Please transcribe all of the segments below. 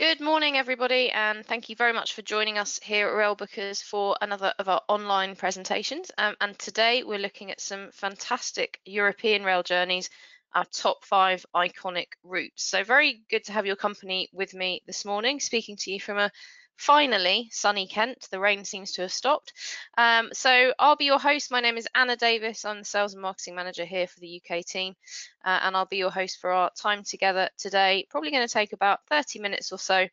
Good morning, everybody, and thank you very much for joining us here at Railbookers for another of our online presentations. And today we're looking at some fantastic European rail journeys, our top 5 iconic routes. So very good to have your company with me this morning, speaking to you from a finally sunny Kent. The rain seems to have stopped. So I'll be your host. My name is Anna Davis. I'm the Sales and Marketing Manager here for the UK team. And I'll be your host for our time together today. Probably going to take about 30 minutes or so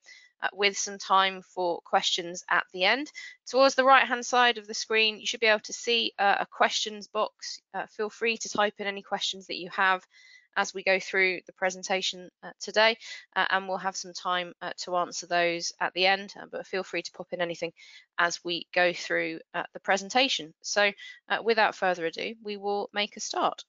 with some time for questions at the end. Towards the right hand side of the screen, you should be able to see a questions box. Feel free to type in any questions that you have as we go through the presentation today, and we'll have some time to answer those at the end, but feel free to pop in anything as we go through the presentation. So without further ado, we will make a start.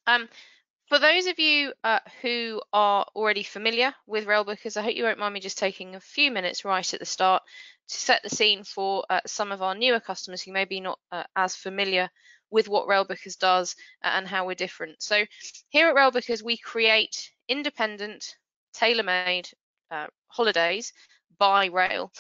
For those of you who are already familiar with Railbookers, I hope you won't mind me just taking a few minutes right at the start to set the scene for some of our newer customers who may be not as familiar with what Railbookers does and how we're different. So here at Railbookers, we create independent, tailor-made holidays by rail.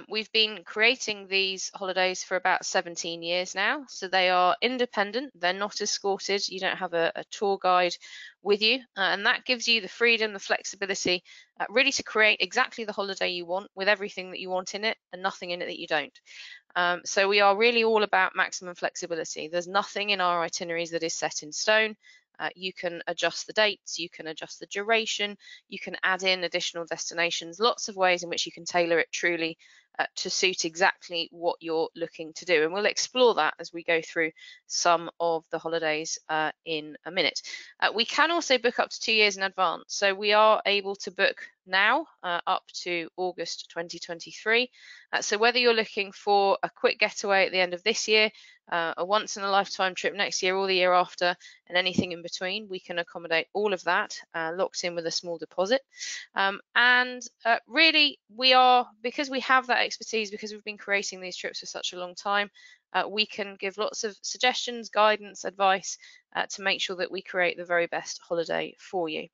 We've been creating these holidays for about 17 years now, so they are independent, they're not escorted, you don't have a tour guide with you, and that gives you the freedom, the flexibility, really to create exactly the holiday you want with everything that you want in it and nothing in it that you don't. So we are really all about maximum flexibility. There's nothing in our itineraries that is set in stone. You can adjust the dates, you can adjust the duration, you can add in additional destinations, lots of ways in which you can tailor it truly to suit exactly what you're looking to do. And we'll explore that as we go through some of the holidays in a minute. We can also book up to 2 years in advance. So we are able to book now up to August 2023. So whether you're looking for a quick getaway at the end of this year, a once in a lifetime trip next year or the year after, and anything in between, we can accommodate all of that locked in with a small deposit. Really we are, because we have that expertise, because we've been creating these trips for such a long time, we can give lots of suggestions, guidance, advice to make sure that we create the very best holiday for you.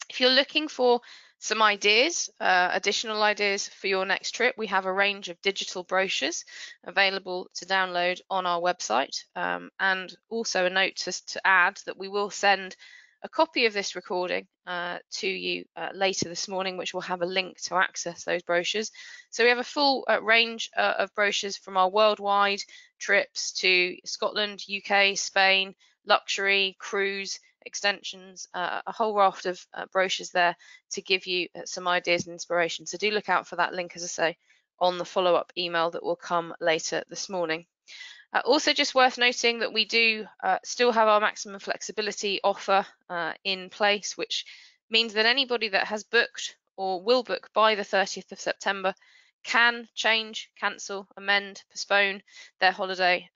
If you're looking for some ideas, additional ideas for your next trip, we have a range of digital brochures available to download on our website, and also a note to add that we will send a copy of this recording to you later this morning, which will have a link to access those brochures. So we have a full range of brochures from our worldwide trips to Scotland, UK, Spain, luxury, cruise, extensions, a whole raft of brochures there to give you some ideas and inspiration. So do look out for that link, as I say, on the follow-up email that will come later this morning. Also just worth noting that we do still have our maximum flexibility offer in place, which means that anybody that has booked or will book by the 30th of September can change, cancel, amend, postpone their holiday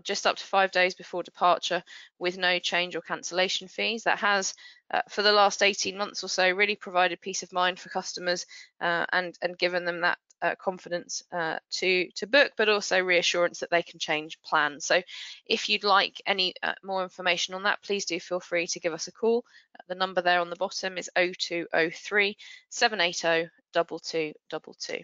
just up to 5 days before departure with no change or cancellation fees. That has, for the last 18 months or so, really provided peace of mind for customers and given them that confidence to book, but also reassurance that they can change plans. So if you'd like any more information on that, please do feel free to give us a call. The number there on the bottom is 0203 780 2222.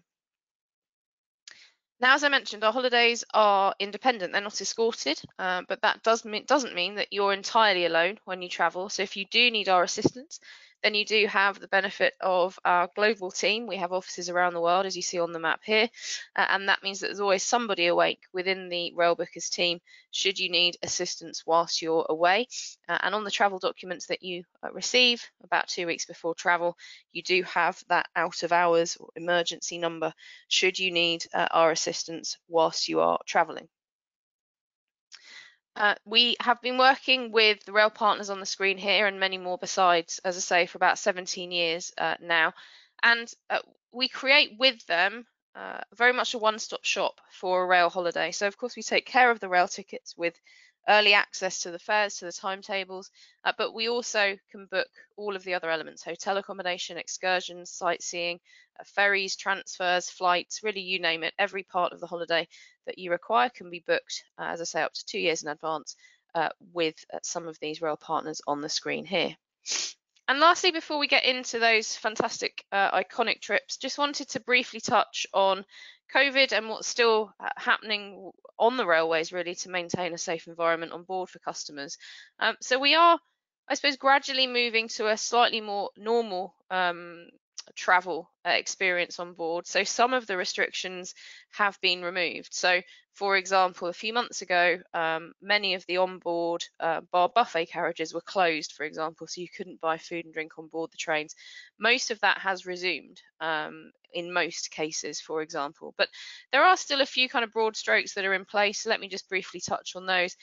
Now, as I mentioned, our holidays are independent, they're not escorted, but that doesn't mean that you're entirely alone when you travel. So if you do need our assistance, then you do have the benefit of our global team. We have offices around the world, as you see on the map here, and that means that there's always somebody awake within the Railbookers team should you need assistance whilst you're away. And on the travel documents that you receive about 2 weeks before travel, you do have that out of hours or emergency number should you need our assistance whilst you are traveling. We have been working with the rail partners on the screen here and many more besides, as I say, for about 17 years now. And we create with them very much a one-stop shop for a rail holiday. So of course we take care of the rail tickets with early access to the fares, to the timetables, but we also can book all of the other elements: hotel accommodation, excursions, sightseeing, ferries, transfers, flights, really you name it. Every part of the holiday that you require can be booked, as I say, up to 2 years in advance with some of these rail partners on the screen here. And lastly, before we get into those fantastic iconic trips, just wanted to briefly touch on COVID and what's still happening on the railways, really, to maintain a safe environment on board for customers. So we are, I suppose, gradually moving to a slightly more normal travel experience on board. So some of the restrictions have been removed. So, for example, a few months ago, many of the onboard bar buffet carriages were closed, for example, so you couldn't buy food and drink on board the trains. Most of that has resumed in most cases, for example. But there are still a few kind of broad strokes that are in place. So let me just briefly touch on those.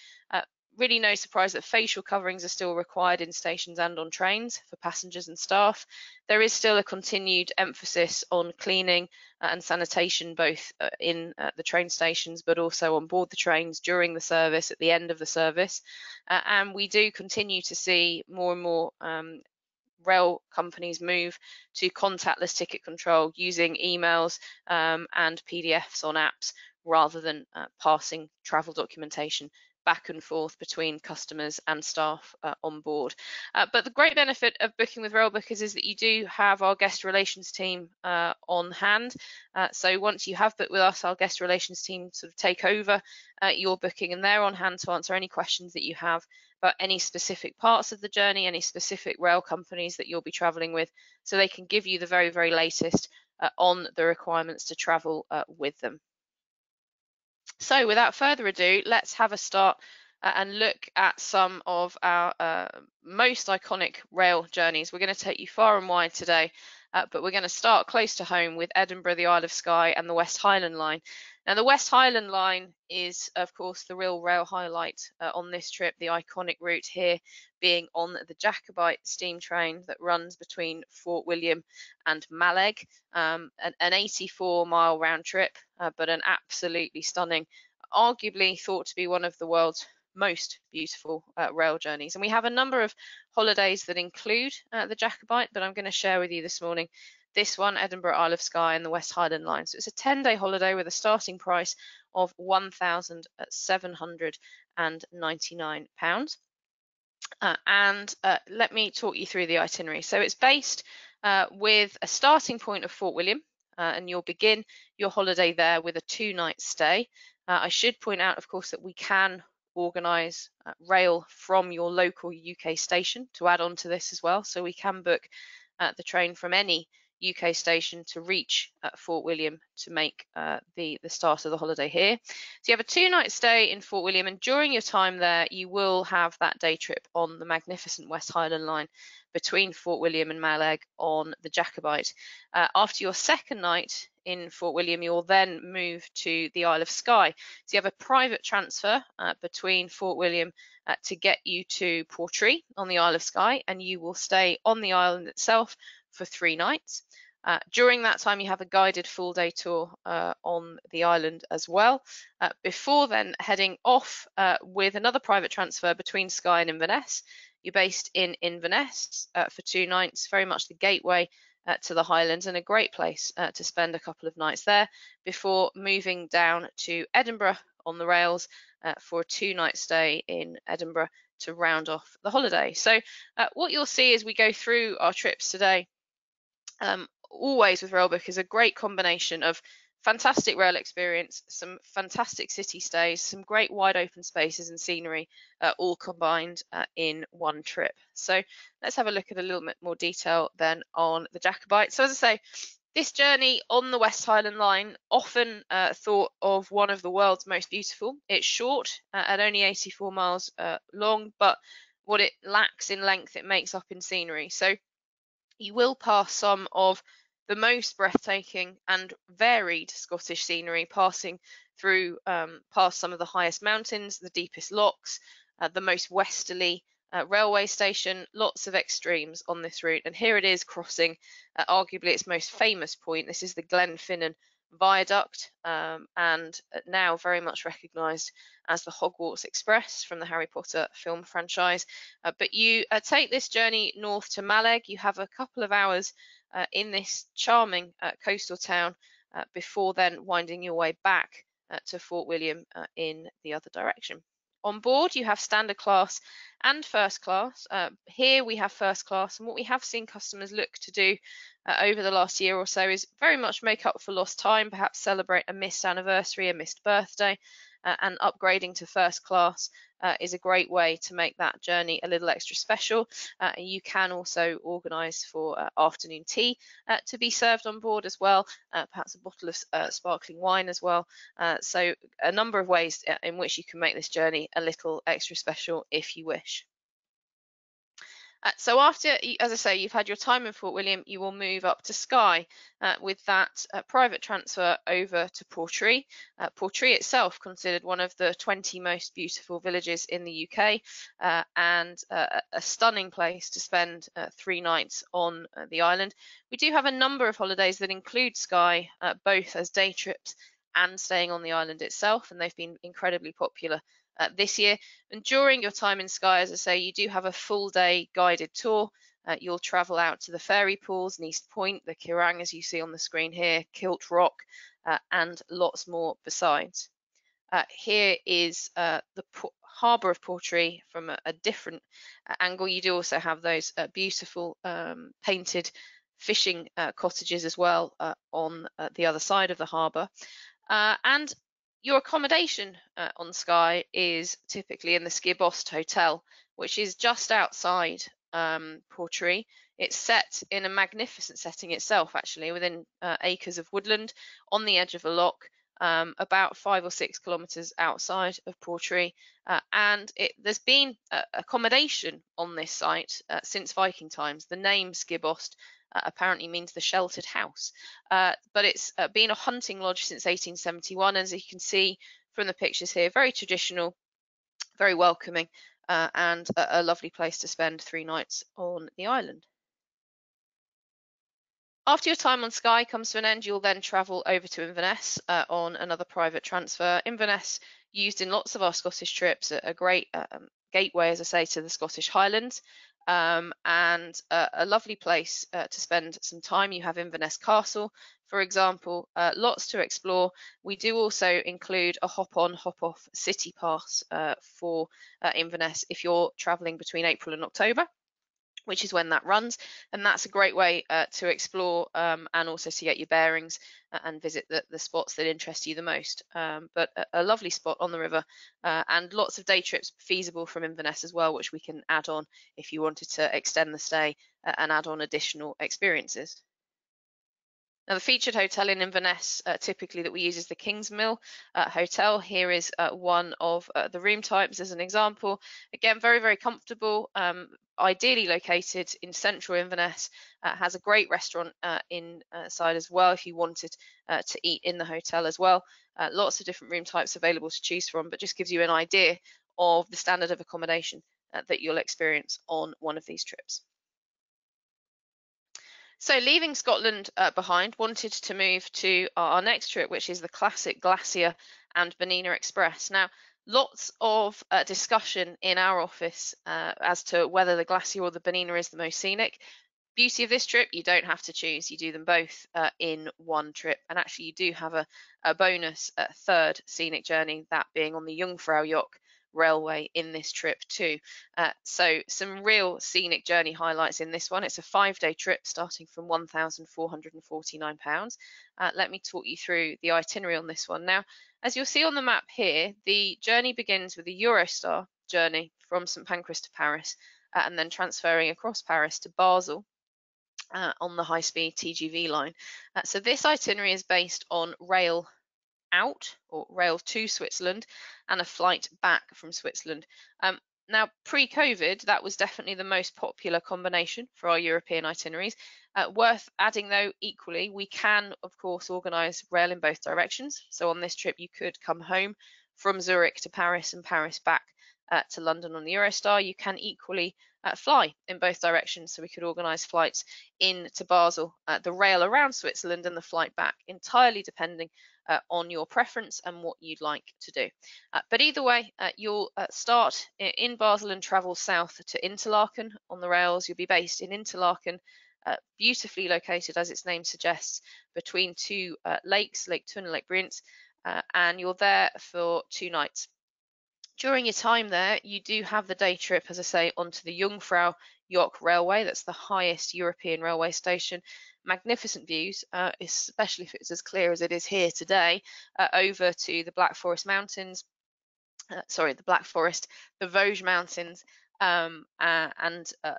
Really no surprise that facial coverings are still required in stations and on trains for passengers and staff. There is still a continued emphasis on cleaning and sanitation, both in the train stations but also on board the trains during the service, at the end of the service. And we do continue to see more and more rail companies move to contactless ticket control using emails and PDFs on apps rather than passing travel documentation back and forth between customers and staff on board. But the great benefit of booking with Railbookers is that you do have our guest relations team on hand. So once you have booked with us, our guest relations team sort of take over your booking, and they're on hand to answer any questions that you have about any specific parts of the journey, any specific rail companies that you'll be traveling with, so they can give you the very, very latest on the requirements to travel with them. So without further ado, let's have a start and look at some of our most iconic rail journeys. We're going to take you far and wide today, but we're going to start close to home with Edinburgh, the Isle of Skye, and the West Highland Line. Now, the West Highland Line is, of course, the real rail highlight on this trip, the iconic route here being on the Jacobite steam train that runs between Fort William and Mallaig, an 84-mile round trip, but an absolutely stunning, arguably thought to be one of the world's most beautiful rail journeys. And we have a number of holidays that include the Jacobite, but I'm going to share with you this morning this one, Edinburgh, Isle of Skye, and the West Highland Line. So it's a 10-day holiday with a starting price of £1,799. And let me talk you through the itinerary. So it's based with a starting point of Fort William, and you'll begin your holiday there with a 2-night stay. I should point out, of course, that we can organise rail from your local UK station to add on to this as well. So we can book the train from any UK station to reach Fort William to make the start of the holiday here. So you have a 2-night stay in Fort William, and during your time there you will have that day trip on the magnificent West Highland Line between Fort William and Mallaig on the Jacobite. After your second night in Fort William, you'll then move to the Isle of Skye. So you have a private transfer between Fort William to get you to Portree on the Isle of Skye, and you will stay on the island itself for 3 nights. During that time, you have a guided full-day tour on the island as well, before then heading off with another private transfer between SKYE and INVERNESS. You're based in INVERNESS for 2 nights, very much the gateway to the Highlands, and a great place to spend a couple of nights there before moving down to Edinburgh on the rails for a 2-night stay in Edinburgh to round off the holiday. So what you'll see as we go through our trips today, always with Railbook, is a great combination of fantastic rail experience, some fantastic city stays, some great wide open spaces and scenery, all combined in one trip. So let's have a look at a little bit more detail then on the Jacobite. So as I say, this journey on the West Highland Line, often thought of one of the world's most beautiful. It's short at only 84 miles long, but what it lacks in length, it makes up in scenery. So you will pass some of the most breathtaking and varied Scottish scenery, passing through past some of the highest mountains, the deepest lochs, the most westerly railway station, lots of extremes on this route. And here it is crossing arguably its most famous point. This is the Glenfinnan Viaduct, and now very much recognised as the Hogwarts Express from the Harry Potter film franchise. But you take this journey north to Mallaig. You have a couple of hours in this charming coastal town before then winding your way back to Fort William in the other direction. On board, you have standard class and first class. Here we have first class, and what we have seen customers look to do over the last year or so is very much make up for lost time, perhaps celebrate a missed anniversary, a missed birthday, and upgrading to first class is a great way to make that journey a little extra special. You can also organise for afternoon tea to be served on board as well, perhaps a bottle of sparkling wine as well. So a number of ways in which you can make this journey a little extra special if you wish. So after, as I say, you've had your time in Fort William, you will move up to SKYE with that private transfer over to Portree. Portree itself considered one of the 20 most beautiful villages in the UK and a stunning place to spend 3 nights on the island. We do have a number of holidays that include SKYE, both as day trips and staying on the island itself, and they've been incredibly popular this year. And during your time in SKYE, as I say, you do have a full day guided tour. You'll travel out to the fairy pools, Neast Point, the Kirang as you see on the screen here, Kilt Rock, and lots more besides. Here is the harbour of Portree from a different angle. You do also have those beautiful painted fishing cottages as well on the other side of the harbour. And your accommodation on SKYE is typically in the SKEABOST hotel, which is just outside Portree. It's set in a magnificent setting itself, actually, within acres of woodland on the edge of a loch, about 5 or 6 kilometres outside of Portree. And there's been accommodation on this site since Viking times. The name SKEABOST apparently means the sheltered house, but it's been a hunting lodge since 1871. As you can see from the pictures here, very traditional, very welcoming, and a lovely place to spend 3 nights on the island. After your time on SKYE comes to an end, you'll then travel over to Inverness on another private transfer. Inverness, used in lots of our Scottish trips, a great gateway, as I say, to the Scottish Highlands. And a lovely place to spend some time. You have Inverness Castle, for example, lots to explore. We do also include a hop-on, hop-off city pass for Inverness if you're travelling between April and October, which is when that runs, and that's a great way to explore and also to get your bearings and visit the spots that interest you the most. But a lovely spot on the river and lots of day trips feasible from Inverness as well, which we can add on if you wanted to extend the stay and add on additional experiences. Now, the featured hotel in Inverness typically that we use is the Kingsmill Hotel. Here is one of the room types as an example. Again, very, very comfortable, ideally located in central Inverness. Has a great restaurant inside as well if you wanted to eat in the hotel as well. Lots of different room types available to choose from, but just gives you an idea of the standard of accommodation that you'll experience on one of these trips. So leaving Scotland behind, wanted to move to our next trip, which is the classic GLACIER and BERNINA Express. Now, lots of discussion in our office as to whether the GLACIER or the BERNINA is the most scenic. Beauty of this trip, you don't have to choose. You do them both in one trip. And actually, you do have a bonus third scenic journey, that being on the Jungfraujoch railway in this trip too. So some real scenic journey highlights in this one. It's a 5-day trip starting from £1,449. Let me talk you through the itinerary on this one. Now, as you'll see on the map here, the journey begins with a Eurostar journey from St Pancras to Paris and then transferring across Paris to Basel on the high-speed TGV line. So this itinerary is based on rail out or rail to Switzerland and a flight back from Switzerland. Now, pre-COVID, that was definitely the most popular combination for our European itineraries. Worth adding, though, equally, we can, of course, organise rail in both directions. So on this trip, you could come home from Zurich to Paris and Paris back to London on the Eurostar. You can equally fly in both directions. So we could organise flights in to Basel, the rail around Switzerland and the flight back, entirely depending on your preference and what you'd like to do. But either way, you'll start in Basel and travel south to Interlaken on the rails. You'll be based in Interlaken, beautifully located, as its name suggests, between two lakes, Lake Thun and Lake Brienz, and you're there for 2 nights. During your time there, you do have the day trip, as I say, onto the Jungfrau Joch Railway. That's the highest European railway station. Magnificent views, especially if it's as clear as it is here today, over to the Black Forest Mountains. The Black Forest, the Vosges Mountains, and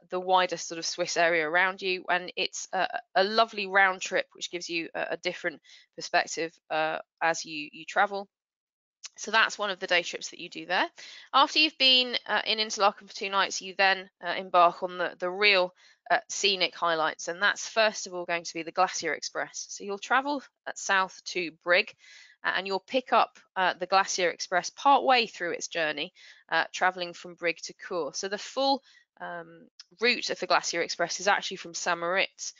the wider sort of Swiss area around you. And it's a lovely round trip, which gives you a different perspective as you travel. So that's one of the day trips that you do there. After you've been in Interlaken for 2 nights, you then embark on the real scenic highlights, and that's first of all going to be the Glacier Express. So you'll travel south to Brig, and you'll pick up the Glacier Express part way through its journey, traveling from Brig to Cour. So the full route of the Glacier Express is actually from St-Moritz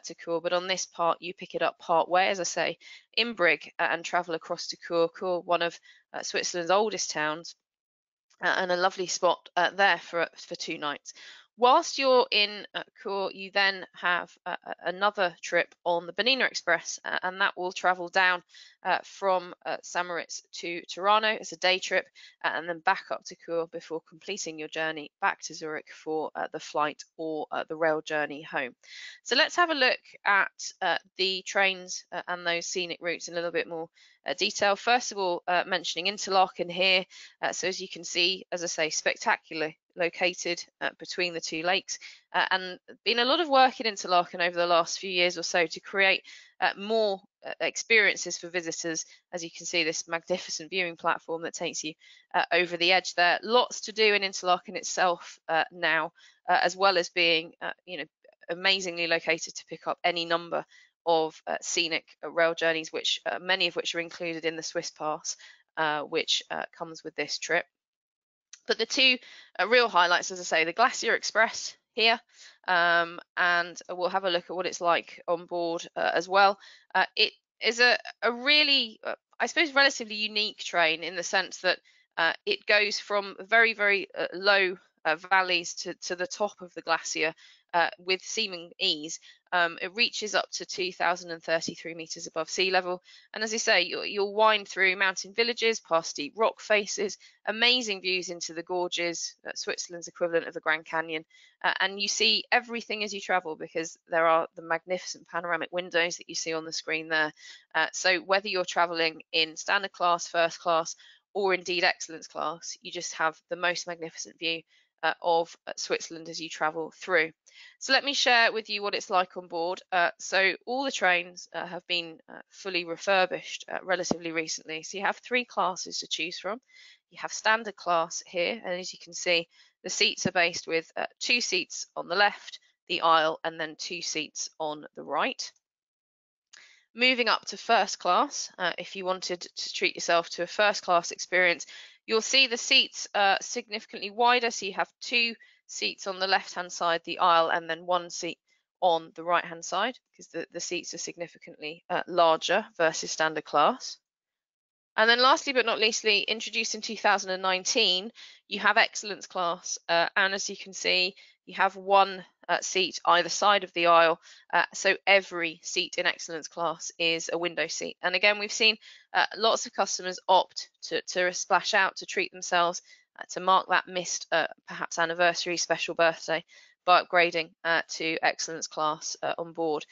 to Cour, but on this part you pick it up part way, as I say, in Brig, and travel across to Cour. Cour, one of Switzerland's oldest towns, and a lovely spot there for 2 nights. Whilst you're in Cour, you then have another trip on the Bernina Express, and that will travel down from St-Moritz to Tirano as a day trip, and then back up to Cour before completing your journey back to Zurich for the flight or the rail journey home. So let's have a look at the trains and those scenic routes in a little bit more detail. First of all, mentioning Interlaken here. So as you can see, as I say, spectacularly located between the two lakes, and been a lot of work in Interlaken over the last few years or so to create more experiences for visitors. As you can see, this magnificent viewing platform that takes you over the edge there. Lots to do in Interlaken itself now, as well as being amazingly located to pick up any number of scenic rail journeys, which many of which are included in the Swiss Pass, which comes with this trip. But the two real highlights, as I say, the Glacier Express here, and we'll have a look at what it's like on board as well. It is a really, I suppose, relatively unique train in the sense that it goes from very, very low valleys to the top of the glacier with seeming ease. It reaches up to 2,033 meters above sea level, and as you say, you'll wind through mountain villages, past steep rock faces, amazing views into the gorges, Switzerland's equivalent of the Grand Canyon, and you see everything as you travel because there are the magnificent panoramic windows that you see on the screen there. So whether you're traveling in standard class, first class, or indeed excellence class, you just have the most magnificent view of Switzerland as you travel through. So let me share with you what it's like on board. So all the trains have been fully refurbished relatively recently. So you have 3 classes to choose from. You have standard class here, and as you can see, the seats are based with 2 seats on the left, the aisle, and then 2 seats on the right. Moving up to first class, if you wanted to treat yourself to a first class experience, you'll see the seats are significantly wider. So you have 2 seats on the left hand side, the aisle, and then 1 seat on the right hand side, because the seats are significantly larger versus standard class. And then lastly but not leastly, introduced in 2019, you have excellence class, and as you can see, you have 1 seat either side of the aisle, so every seat in excellence class is a window seat. And again, we've seen lots of customers opt to splash out, to treat themselves, to mark that missed perhaps anniversary, special birthday, by upgrading to excellence class on board.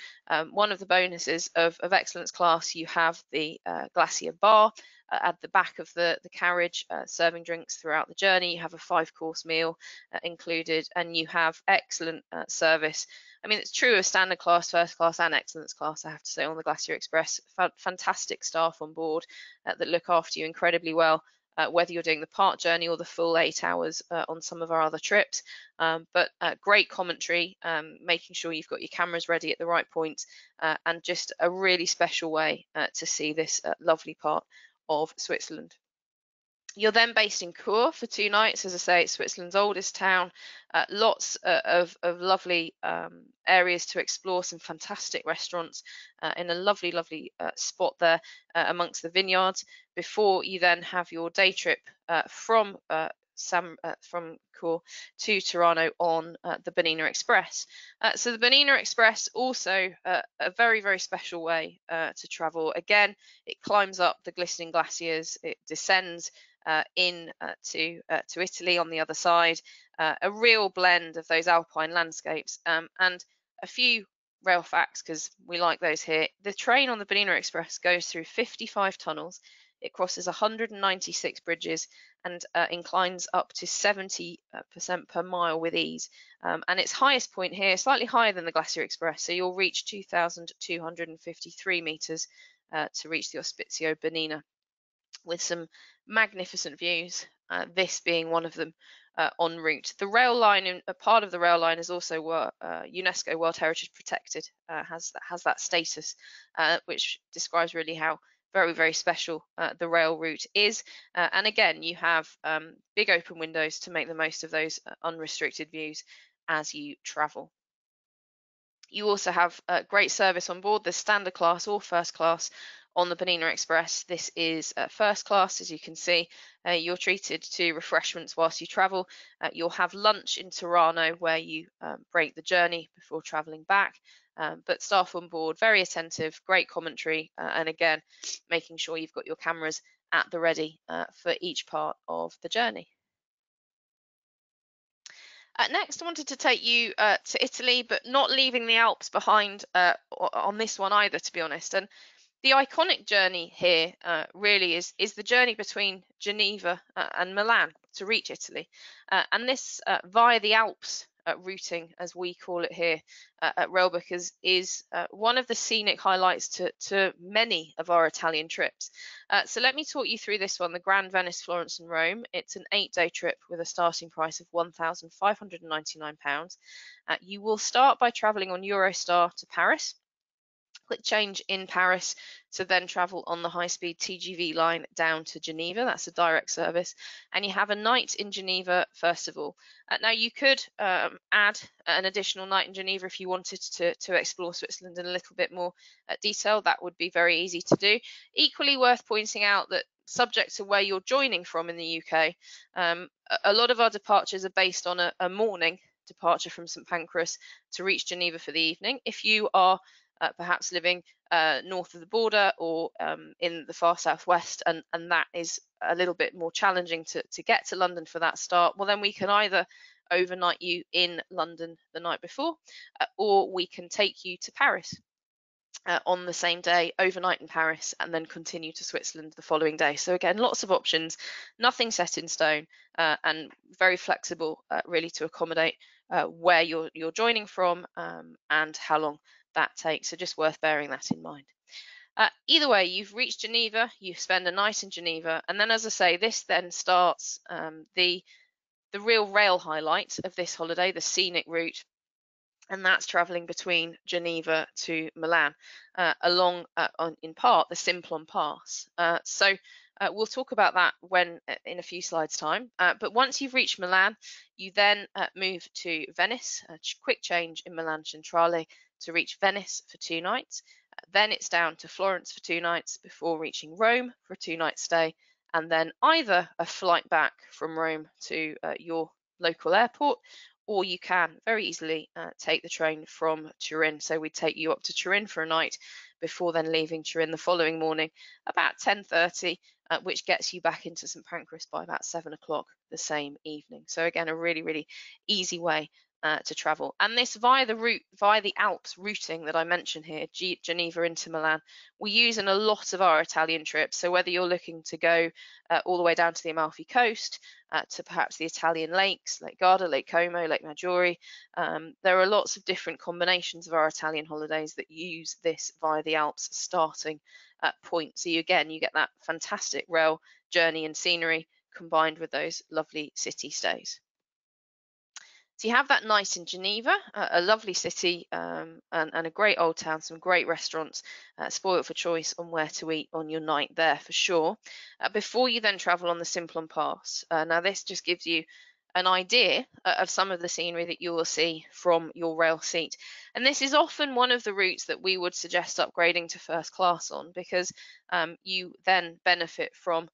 One of the bonuses of excellence class, you have the Glacier bar at the back of the carriage, serving drinks throughout the journey. You have a 5-course meal included, and you have excellent service. I mean, it's true of standard class, first class, and excellence class, I have to say, on the Glacier Express. Fantastic staff on board that look after you incredibly well, whether you're doing the part journey or the full 8 hours on some of our other trips. But great commentary, making sure you've got your cameras ready at the right point, and just a really special way to see this lovely part of Switzerland. You're then based in Cour for 2 nights. As I say, it's Switzerland's oldest town. Lots of lovely areas to explore, some fantastic restaurants in a lovely spot there amongst the vineyards, before you then have your day trip from Cour to Tirano on the Bernina Express. So the Bernina Express, also a very special way to travel. Again, it climbs up the glistening glaciers, it descends to Italy on the other side. A real blend of those alpine landscapes, and a few rail facts because we like those here. The train on the Bernina Express goes through 55 tunnels. It crosses 196 bridges and inclines up to 70% per mile with ease. And its highest point here, slightly higher than the Glacier Express, so you'll reach 2,253 meters to reach the Ospizio Bernina, with some magnificent views, this being one of them en route. The rail line, a part of the rail line, is also UNESCO World Heritage protected, has that status, which describes really how very, very special the rail route is. And again, you have big open windows to make the most of those unrestricted views as you travel. You also have great service on board. There's standard class or first class on the Bernina Express. This is first class, as you can see. You're treated to refreshments whilst you travel. You'll have lunch in Tirano, where you break the journey before travelling back. But staff on board, very attentive, great commentary, and again, making sure you've got your cameras at the ready for each part of the journey. Next, I wanted to take you to Italy, but not leaving the Alps behind on this one either, to be honest. And the iconic journey here really is the journey between Geneva and Milan to reach Italy. And this via the Alps routing, as we call it here at Railbookers, is one of the scenic highlights to many of our Italian trips. So let me talk you through this one, the Grand Venice, Florence and Rome. It's an 8-day trip with a starting price of £1,599. You will start by travelling on Eurostar to Paris. Quick change in Paris to then travel on the high-speed TGV line down to Geneva. That's a direct service. And you have a night in Geneva, first of all. Now, you could add an additional night in Geneva if you wanted to explore Switzerland in a little bit more detail. That would be very easy to do. Equally worth pointing out that, subject to where you're joining from in the UK, a lot of our departures are based on a morning departure from St Pancras to reach Geneva for the evening. If you are perhaps living north of the border or in the far southwest, and that is a little bit more challenging to get to London for that start, well, then we can either overnight you in London the night before, or we can take you to Paris on the same day, overnight in Paris, and then continue to Switzerland the following day. So again, lots of options, nothing set in stone, and very flexible really to accommodate where you're joining from and how long that takes. So just worth bearing that in mind. Either way, you've reached Geneva, you spend a night in Geneva, and then, as I say, this then starts the real rail highlight of this holiday, the scenic route, and that's travelling between Geneva to Milan along, in part, the Simplon Pass. So we'll talk about that in a few slides' time. But once you've reached Milan, you then move to Venice, a quick change in Milan Centrale to reach Venice for 2 nights. Then it's down to Florence for 2 nights before reaching Rome for a 2-night stay, and then either a flight back from Rome to your local airport, or you can very easily take the train from Turin. So we take you up to Turin for a night before then leaving Turin the following morning about 10:30, which gets you back into St Pancras by about 7 o'clock the same evening. So again, a really, really easy way to travel. And this via the Alps routing that I mentioned here, Geneva into Milan, we use in a lot of our Italian trips. So whether you're looking to go all the way down to the Amalfi Coast, to perhaps the Italian lakes, Lake Garda, Lake Como, Lake Maggiore, there are lots of different combinations of our Italian holidays that use this via the Alps starting point. So you get that fantastic rail journey and scenery combined with those lovely city stays. So you have that night in Geneva, a lovely city and a great old town, some great restaurants, spoiled for choice on where to eat on your night there for sure. Before you then travel on the Simplon Pass. Now this just gives you an idea of some of the scenery that you will see from your rail seat. And this is often one of the routes that we would suggest upgrading to first class on, because you then benefit from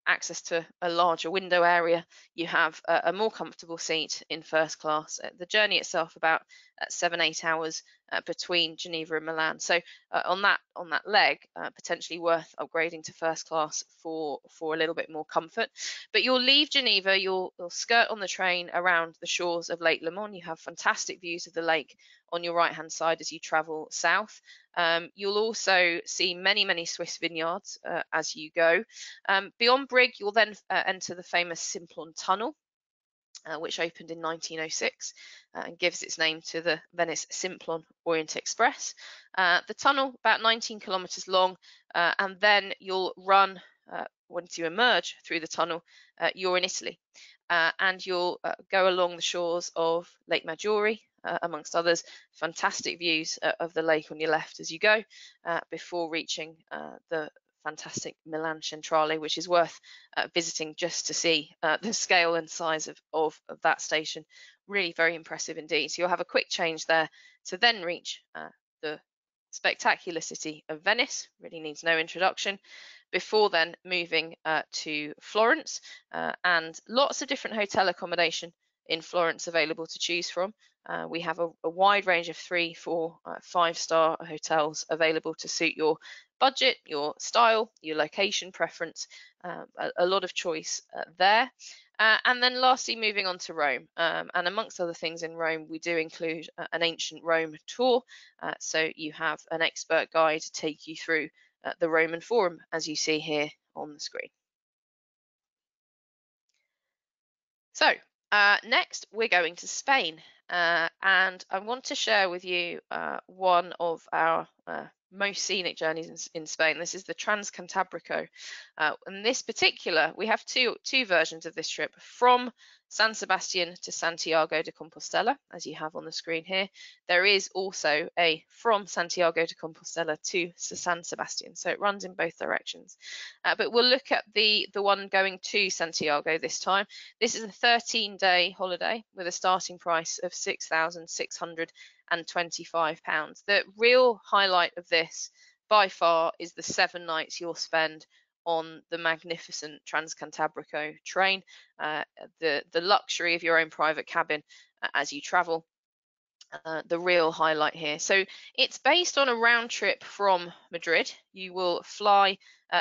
access to a larger window area. You have a more comfortable seat in first class. The journey itself about 7-8 hours between Geneva and Milan. So on that leg, potentially worth upgrading to first class for a little bit more comfort. But you'll leave Geneva, you'll skirt on the train around the shores of Lake Léman. You have fantastic views of the lake on your right hand side as you travel south. You'll also see many Swiss vineyards as you go. Beyond Brig, you'll then enter the famous Simplon tunnel, which opened in 1906 and gives its name to the Venice Simplon-ORIENT-EXPRESS. The tunnel, about 19 kilometers long, and then you'll run, once you emerge through the tunnel, you're in Italy. And you'll go along the shores of Lake Maggiore, amongst others. Fantastic views of the lake on your left as you go, before reaching the fantastic Milan Centrale, which is worth visiting just to see the scale and size of that station. Really very impressive indeed. So you'll have a quick change there to then reach the spectacular city of Venice. Really needs no introduction. Before then moving to Florence, and lots of different hotel accommodation in Florence available to choose from. We have a wide range of 3, 4, 5-star hotels available to suit your budget, your style, your location preference. A lot of choice there. And then lastly, moving on to Rome. And amongst other things in Rome, we do include an ancient Rome tour. So you have an expert guide to take you through the Roman Forum, as you see here on the screen. So next we're going to Spain, and I want to share with you one of our most scenic journeys in Spain. This is the TRANSCANTABRICO. In this particular, we have two versions of this trip, from San Sebastian to Santiago de Compostela, as you have on the screen here. There is also a from Santiago de Compostela to San Sebastian, so it runs in both directions. But we'll look at the one going to Santiago this time. This is a 13-day holiday with a starting price of £6,625. The real highlight of this by far is the 7 nights you'll spend on the magnificent TRANSCANTABRICO train, the luxury of your own private cabin as you travel. The real highlight here. So it's based on a round trip from Madrid. You will fly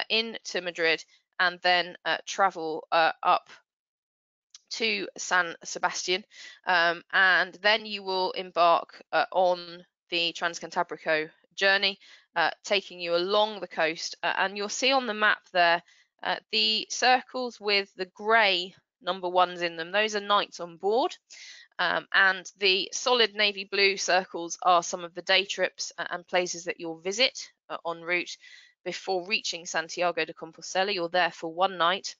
into Madrid and then travel up to San Sebastian, and then you will embark on the TRANSCANTABRICO journey, taking you along the coast, and you'll see on the map there the circles with the grey number 1s in them. Those are nights on board, and the solid navy blue circles are some of the day trips and places that you'll visit en route before reaching Santiago de Compostela. You're there for 1 night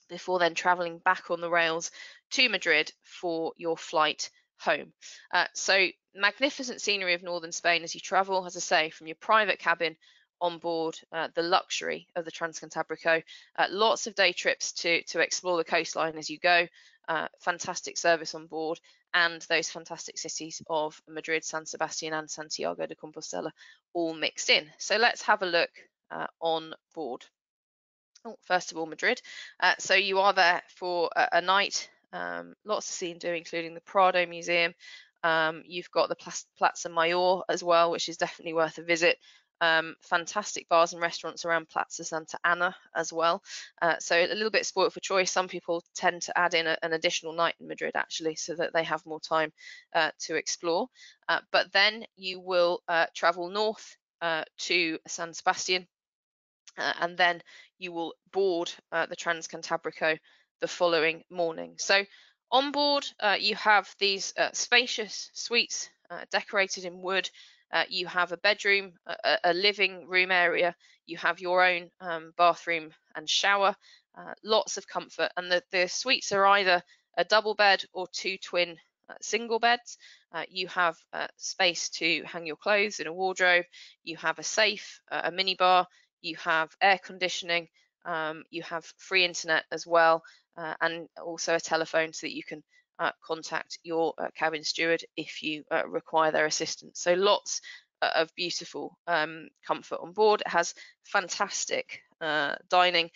before then travelling back on the rails to Madrid for your flight home. So magnificent scenery of northern Spain as you travel, as I say, from your private cabin on board the luxury of the TRANSCANTABRICO. Lots of day trips to explore the coastline as you go. Fantastic service on board, and those fantastic cities of Madrid, San Sebastian and Santiago de Compostela all mixed in. So let's have a look on board. First of all, Madrid. So you are there for a night. Lots to see and do, including the Prado Museum. You've got the Plaza Mayor as well, which is definitely worth a visit. Fantastic bars and restaurants around Plaza Santa Ana as well. So a little bit spoiled for choice. Some people tend to add in an additional night in Madrid, actually, so that they have more time to explore. But then you will travel north to San Sebastian, and then you will board the TRANSCANTABRICO the following morning. So on board you have these spacious suites decorated in wood. You have a bedroom, a living room area. You have your own bathroom and shower. Lots of comfort, and the suites are either a double bed or 2 twin single beds. You have space to hang your clothes in a wardrobe. You have a safe, a minibar. You have air conditioning, you have free internet as well, and also a telephone so that you can contact your cabin steward if you require their assistance. So lots of beautiful comfort on board. It has fantastic dining,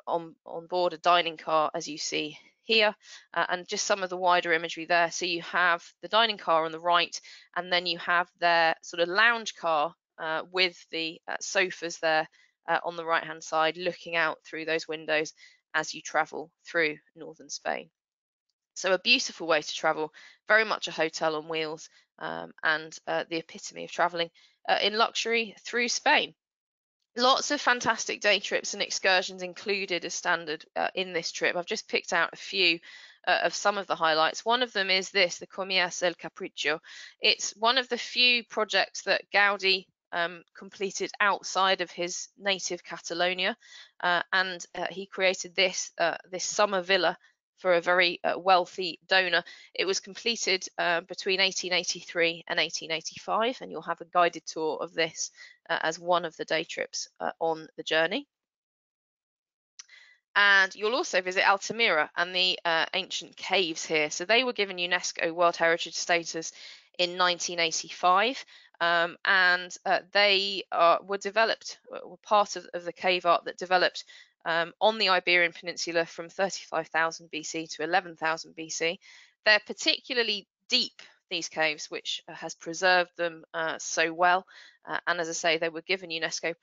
on board a dining car, as you see here, and just some of the wider imagery there. So you have the dining car on the right, and then you have their sort of lounge car with the sofas there on the right hand side, looking out through those windows as you travel through northern Spain. So a beautiful way to travel, very much a hotel on wheels, and the epitome of traveling in luxury through Spain. Lots of fantastic day trips and excursions included as standard in this trip. I've just picked out a few of some of the highlights. One of them is this, the Comias el Capriccio. It's one of the few projects that Gaudi completed outside of his native Catalonia, and he created this summer villa for a very wealthy donor. It was completed between 1883 and 1885, and you'll have a guided tour of this as one of the day trips on the journey. And you'll also visit Altamira and the ancient caves here. So they were given UNESCO World Heritage status in 1985, and they were developed, were part of the cave art that developed on the Iberian Peninsula from 35,000 BC to 11,000 BC. They're particularly deep, these caves, which has preserved them so well. And as I say, they were given UNESCO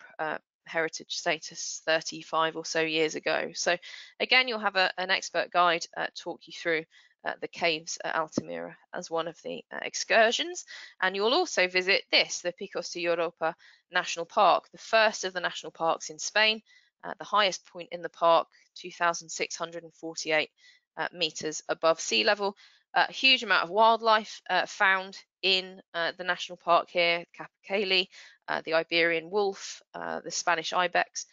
heritage status 35 or so years ago. So again, you'll have an expert guide talk you through the caves at Altamira as one of the excursions. And you'll also visit this, the Picos de Europa National Park, the first of the national parks in Spain, the highest point in the park, 2,648 meters above sea level. A huge amount of wildlife found in the national park here, capercaillie, the Iberian wolf, the Spanish ibex,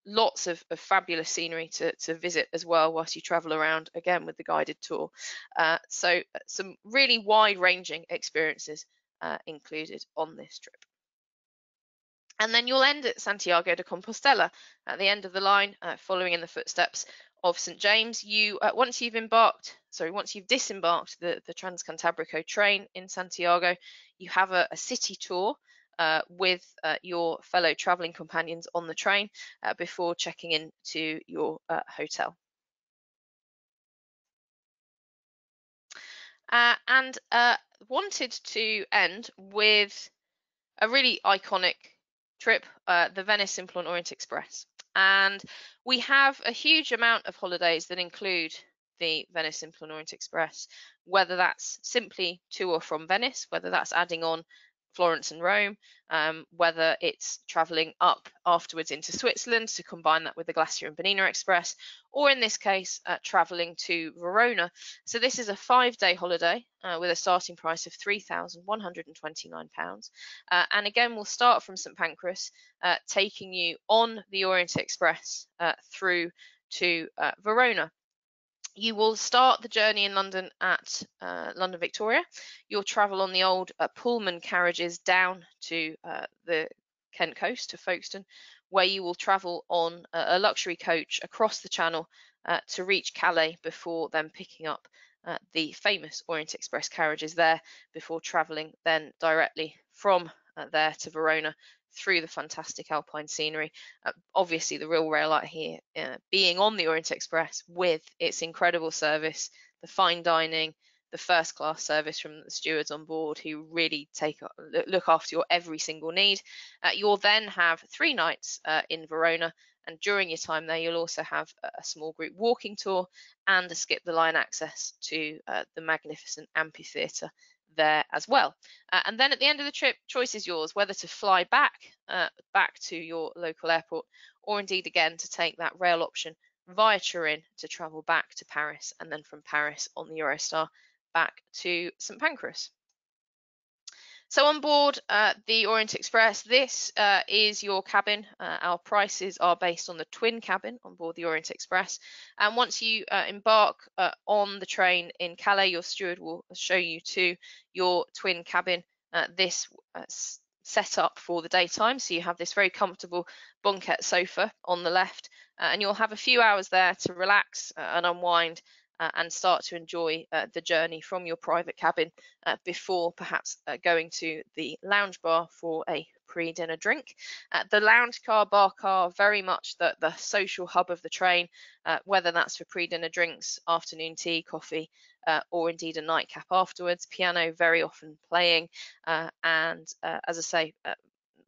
lots of fabulous scenery to visit as well whilst you travel around, again with the guided tour. So some really wide-ranging experiences included on this trip. And then you'll end at Santiago de Compostela at the end of the line, following in the footsteps of St. James. Once you've disembarked the TRANSCANTABRICO train in Santiago, you have a city tour with your fellow traveling companions on the train before checking in to your hotel. And wanted to end with a really iconic trip, the Venice SIMPLON-ORIENT-EXPRESS. And we have a huge amount of holidays that include the Venice SIMPLON-ORIENT-EXPRESS, whether that's simply to or from Venice, whether that's adding on Florence and Rome, whether it's traveling up afterwards into Switzerland to combine that with the GLACIER and BERNINA Express, or in this case, traveling to Verona. So this is a 5-day holiday with a starting price of £3,129. And again, we'll start from St Pancras, taking you on the Orient Express through to Verona. You will start the journey in London at London Victoria. You'll travel on the old Pullman carriages down to the Kent coast, to Folkestone, where you will travel on a luxury coach across the Channel to reach Calais before then picking up the famous Orient Express carriages there, before travelling then directly from there to Verona through the fantastic alpine scenery. Obviously, the real highlight here being on the Orient Express with its incredible service, the fine dining, the first class service from the stewards on board who really look after your every single need. You'll then have 3 nights in Verona, and during your time there you'll also have a small group walking tour and a skip the line access to the magnificent amphitheatre there as well. And then at the end of the trip, choice is yours whether to fly back to your local airport, or indeed again to take that rail option via Turin to travel back to Paris, and then from Paris on the Eurostar back to St Pancras. So on board the Orient Express, this is your cabin. Our prices are based on the twin cabin on board the Orient Express. And once you embark on the train in Calais, your steward will show you to your twin cabin. This set up for the daytime. So you have this very comfortable banquette sofa on the left, and you'll have a few hours there to relax and unwind and start to enjoy the journey from your private cabin before perhaps going to the lounge bar for a pre-dinner drink. The lounge car, bar car, very much the social hub of the train, whether that's for pre-dinner drinks, afternoon tea, coffee, or indeed a nightcap afterwards. Piano very often playing, and as I say,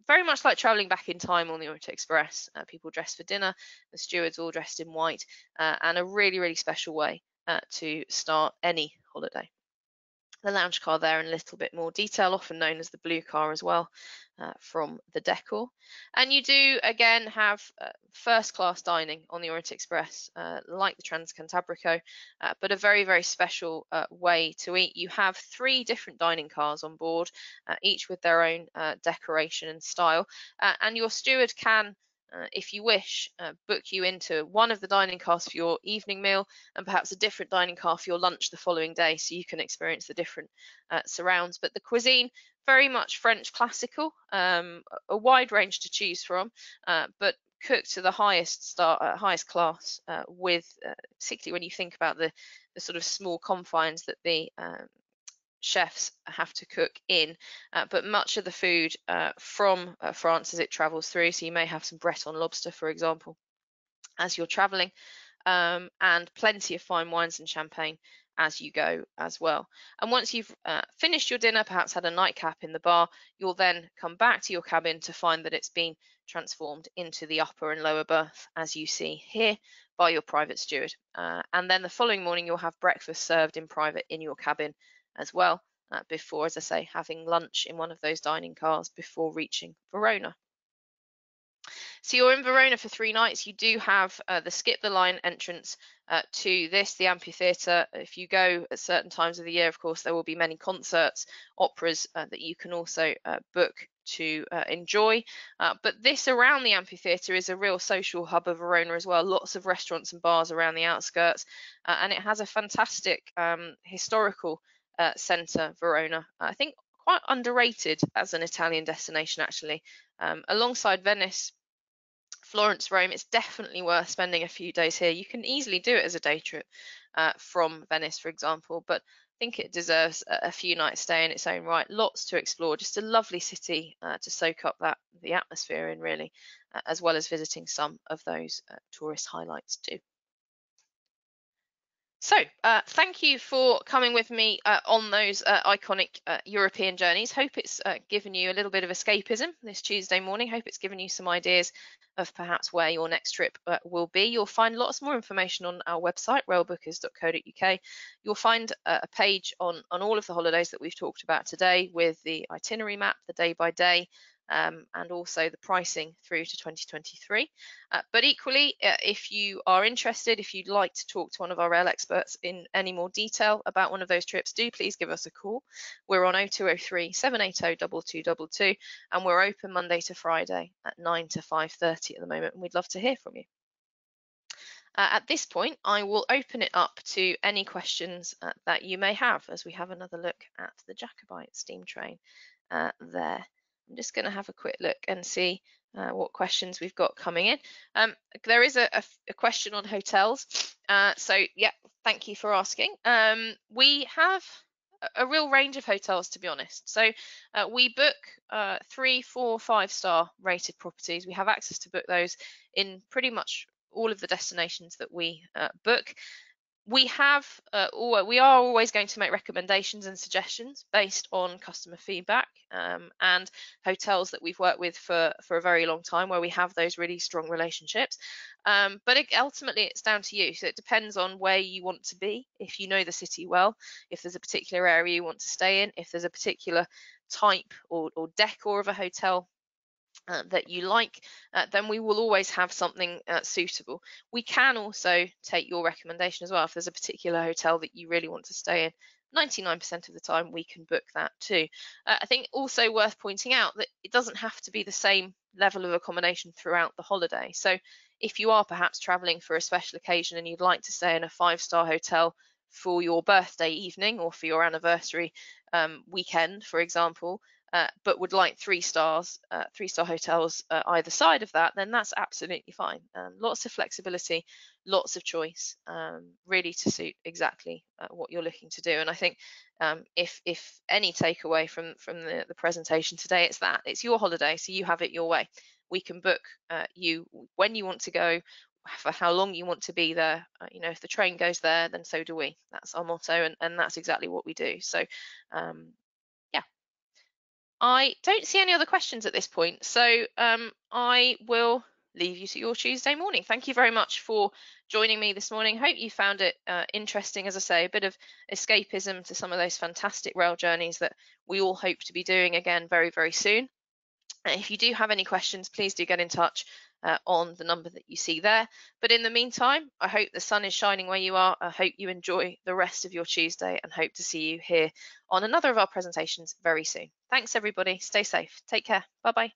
very much like travelling back in time on the Orient Express. People dressed for dinner, the stewards all dressed in white, and a really, really special way to start any holiday. The lounge car there in a little bit more detail, often known as the blue car as well, from the decor. And you do again have first class dining on the Orient Express, like the TRANSCANTABRICO, but a very, very special way to eat. You have 3 different dining cars on board, each with their own decoration and style, and your steward can, if you wish, book you into one of the dining cars for your evening meal and perhaps a different dining car for your lunch the following day, so you can experience the different surrounds. But the cuisine, very much French classical, a wide range to choose from, but cooked to the highest class, with particularly when you think about the sort of small confines that the chefs have to cook in, but much of the food from France as it travels through, so you may have some Breton lobster, for example, as you're traveling, and plenty of fine wines and champagne as you go as well. And once you've finished your dinner, perhaps had a nightcap in the bar, you'll then come back to your cabin to find that it's been transformed into the upper and lower berth, as you see here, by your private steward. And then the following morning you'll have breakfast served in private in your cabin as well, before, as I say, having lunch in one of those dining cars before reaching Verona. So you're in Verona for 3 nights. You do have the skip the line entrance to this, the amphitheatre. If you go at certain times of the year, of course, there will be many concerts, operas that you can also book to enjoy. But this around the amphitheatre is a real social hub of Verona as well. Lots of restaurants and bars around the outskirts, and it has a fantastic historical centre, Verona. I think quite underrated as an Italian destination, actually. Alongside Venice, Florence, Rome, it's definitely worth spending a few days here. You can easily do it as a day trip from Venice, for example, but I think it deserves a few nights stay in its own right. Lots to explore, just a lovely city to soak up the atmosphere in, really, as well as visiting some of those tourist highlights too. So thank you for coming with me on those iconic European journeys. Hope it's given you a little bit of escapism this Tuesday morning. Hope it's given you some ideas of perhaps where your next trip will be. You'll find lots more information on our website, railbookers.co.uk. You'll find a page on all of the holidays that we've talked about today, with the itinerary map, the day by day, and also the pricing through to 2023. But equally, if you are interested, if you'd like to talk to one of our rail experts in any more detail about one of those trips, do please give us a call. We're on 0203 780 2222, and we're open Monday to Friday at 9 to 5:30 at the moment, and we'd love to hear from you. At this point, I will open it up to any questions that you may have, as we have another look at the Jacobite steam train there. I'm just going to have a quick look and see what questions we've got coming in. There is a question on hotels. So yeah, thank you for asking. We have a real range of hotels, to be honest. So we book 3, 4, 5-star rated properties. We have access to book those in pretty much all of the destinations that we book. We are always going to make recommendations and suggestions based on customer feedback and hotels that we've worked with for a very long time, where we have those really strong relationships. But ultimately, it's down to you. So it depends on where you want to be. If you know the city well, if there's a particular area you want to stay in, if there's a particular type or decor of a hotel that you like, then we will always have something suitable. We can also take your recommendation as well. If there's a particular hotel that you really want to stay in, 99% of the time we can book that too. I think also worth pointing out that it doesn't have to be the same level of accommodation throughout the holiday. So if you are perhaps traveling for a special occasion and you'd like to stay in a 5-star hotel for your birthday evening or for your anniversary weekend, for example, but would like 3-star hotels either side of that, then that's absolutely fine. Lots of flexibility, lots of choice, really to suit exactly what you're looking to do. And I think if any takeaway from the presentation today, it's that it's your holiday, so you have it your way. We can book you when you want to go, for how long you want to be there. You know, if the train goes there, then so do we. That's our motto, and that's exactly what we do. So yeah, I don't see any other questions at this point, so I will leave you to your Tuesday morning. Thank you very much for joining me this morning. Hope you found it interesting. As I say, a bit of escapism to some of those fantastic rail journeys that we all hope to be doing again very, very soon. If you do have any questions, please do get in touch on the number that you see there. But in the meantime, I hope the sun is shining where you are. I hope you enjoy the rest of your Tuesday, and hope to see you here on another of our presentations very soon. Thanks, everybody. Stay safe. Take care. Bye-bye.